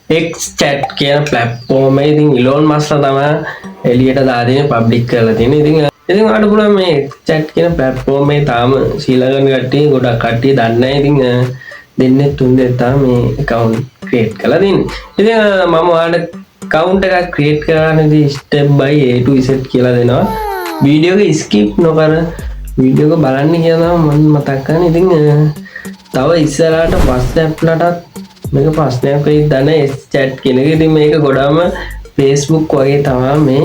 X-chat කියන platform එක ඉතින් Elon Musk තමයි එළියට දාගෙන public කරලා තියෙන්නේ. ඉතින් ඔයාලට පුළුවන් මේ X-chat කියන platform එකේ තාම ශ්‍රී ලංකන් කට්ටිය ගොඩක් කට්ටිය දන්නේ නැහැ. ඉතින් දෙන්නේ තුන් දෙනෙක් තමයි මේ account create කරලා තින්නේ. ඉතින් මම ඔයාලට account එකක් create කරන්නදී step by A to Z කියලා දෙනවා. වීඩියෝ එක skip නොකර වීඩියෝ එක බලන්න කියලා මම මතක් කරන්නේ. ඉතින් තව ඉස්සරහට WhatsApp ලටත් මේක ප්‍රශ්නයක් වෙයි දන්නේ S-chat කියන එක. ඉතින් මේක ගොඩාම Facebook වගේ තමයි මේ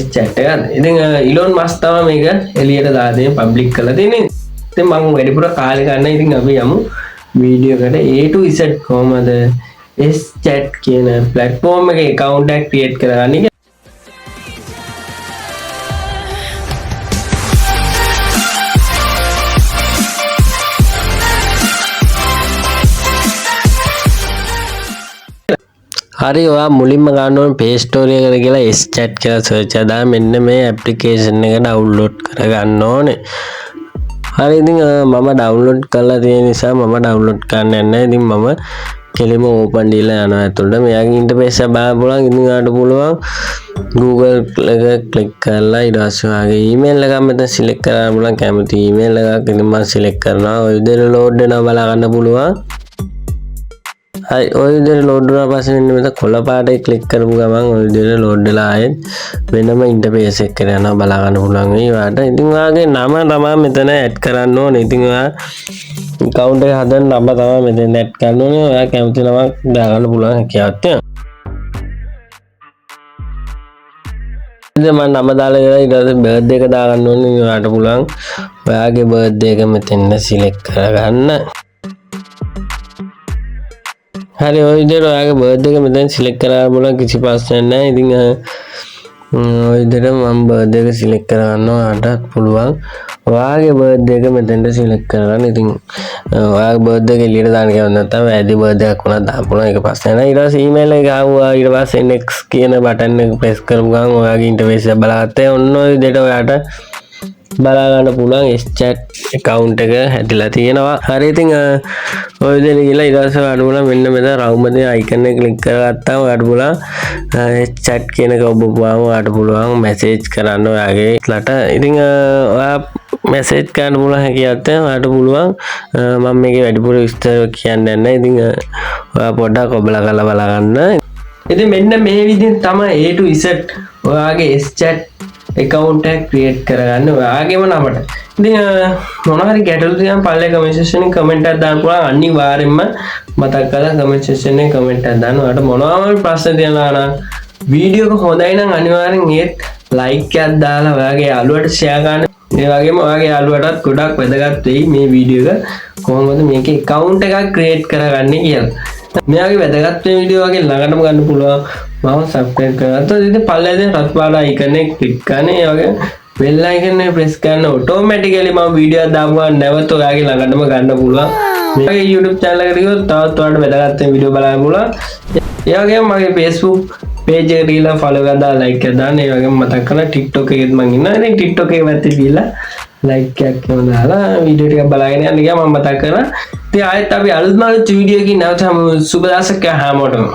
S-chat එක. ඉතින් Elon Musk තමයි මේක එළියට දාලා public කරලා තියෙන්නේ. ඉතින් මම වැඩිපුර කාලේ ගන්න. ඉතින් අපි යමු වීඩියෝ එකට A to Z කොහමද S-chat කියන platform එකේ account එකක් create කරගන්නේ. හරි ඔයා මුලින්ම ගන්න ඕනේ Play Store එකට ගිහලා S-chat කියලා search එකක් දාලා මෙන්න මේ application එක download කරගන්න ඕනේ. හරි ඉතින් මම download කරලා තියෙන නිසා මම download කරන්න යන්නේ. ඉතින් මම කෙලිම open දීලා යනවා ඇතුළට. මෙයාගේ interface එක බලන්න පුළුවන්. ඉතින් ඔයාලට පුළුවන් Google එක click කරලා ඊට පස්සේ ඔයාගේ email එක මෙතන select කරන්න පුළුවන්. කැමති email එකක් ඉතින් මම select කරනවා. ඔය විදිහට load වෙනවා බලා ගන්න පුළුවන්. හරි ඔය විදිහට load වුණා පස්සේ මෙන්න මෙතන කොළ පාටේ click කරපු ගමන් ඔය විදිහට load වෙලා ආයෙත් වෙනම interface එකකට යනවා බලා ගන්න පුළුවන් වෙයි ඔයාලට. ඉතින් ඔයාගේ නම තමයි මෙතන add කරන්න ඕනේ. ඉතින් ඔයා account එක හදන්න නම තමයි මෙතන add කරන්න ඕනේ. ඔයා කැමති නමක් දාගන්න පුළුවන් හැකියාවක් තියෙනවා. ඉතින් මම නම දාලා ඉවරයි. ඊට පස්සේ birthday එක දාගන්න ඕනේ. ඔයාලට පුළුවන් ඔයාගේ birthday එක මෙතන select කරගන්න. හරි ඔය විදිහට ඔයාගේ birthday එක මෙතන select කරලා බලන්න කිසි ප්‍රශ්නයක් නැහැ. ඉතින් ඔය විදිහට මම birthday එක select කරගන්නවා. ඔයාලට පුළුවන් ඔයාගේ birthday එක මෙතෙන්ට select කරගන්න. ඉතින් ඔයාගේ birthday එක එළියට දාන්න කියලා නැත්නම් වැඩි birthday එකක් වුණා දාන්න පුළුවන්. ඒක ප්‍රශ්නයක් නැහැ. ඊට පස්සේ email එක ආවා. ඊට පස්සේ next කියන button එක press කරපු ගමන් ඔයාගේ interface එක බලාගත්තා. ඔන්න ඔය විදිහට ඔයාලට බලා ගන්න පුළුවන් S-chat account එක හැදිලා තියෙනවා. හරි ඉතින් ඔය විදිහට ගිහලා ඊට පස්සේ ඔයාලට පුළුවන් මෙන්න මෙතන රවුමේ icon එක click කරගත්තාම ඔයාලට පුළුවන් S-chat කියන එක ඔබපුවාම ඔයාලට පුළුවන් message කරන්න ඔයාගේ ලට. ඉතින් ඔයා message කරන්න පුළුවන් හැකියාවක් තියෙනවා. ඔයාලට පුළුවන් මම මේකේ වැඩිපුර විස්තර කියන්නේ නැහැ. ඉතින් ඔයා පොඩ්ඩක් ඔබලා කරලා බලා ගන්න. ඉතින් මෙන්න මේ විදිහට තමයි A to Z ඔයාගේ S-chat account එක create කරගන්න ඔයාගේම නමට. ඉතින් මොනවා හරි ගැටලු තියෙනවා පල්ලේ comment section එකේ comment එකක් දාන්න පුළුවන්. අනිවාර්යෙන්ම මතක් කරලා comment section එකේ comment එකක් දාන්න. ඔයාලට මොනවා හරි ප්‍රශ්න තියෙනවා නම් වීඩියෝ එක හොඳයි නම් අනිවාර්යෙන් ඒත් like එකක් දාලා ඔයාගේ යාළුවට share කරන්න. ඒ වගේම ඔයාගේ යාළුවටත් ගොඩක් වැදගත් වෙයි මේ වීඩියෝ එක කොහොමද මේකේ account එකක් create කරගන්නේ කියලා. මෙයාගේ වැදගත් වෙන වීඩියෝ වගේ ළඟටම ගන්න පුළුවන්. මම subscribe කරගත්තා. ඉතින් පල්ලේ දෙන රත් පාට icon එක click කරන්න. ඒ වගේ bell icon එක press කරන්න automatically මම වීඩියෝ එකක් දාපුවා නැවත ඔයාගේ ළඟටම ගන්න පුළුවන්. මේකේ YouTube channel එකට ගියොත් තවත් ඔයාලට වැදගත් වෙන වීඩියෝ බලන්න පුළුවන්. ඒ වගේම මගේ Facebook page එකට ගිහලා follow එකක් දාලා like එකක් දාන්න. ඒ වගේම මතක් කරලා TikTok එකෙත් මම ඉන්නවා. ඉතින් TikTok එකේ පැත්තේ ගිහලා like එකක් දාලා වීඩියෝ ටිකක් බලාගෙන යන්න ගියා මම මතක් කරා. ඉතින් ආයෙත් අපි අලුත්ම වීඩියෝ එකකින් නැවත හමු. සුබ දවසක් හැමෝටම.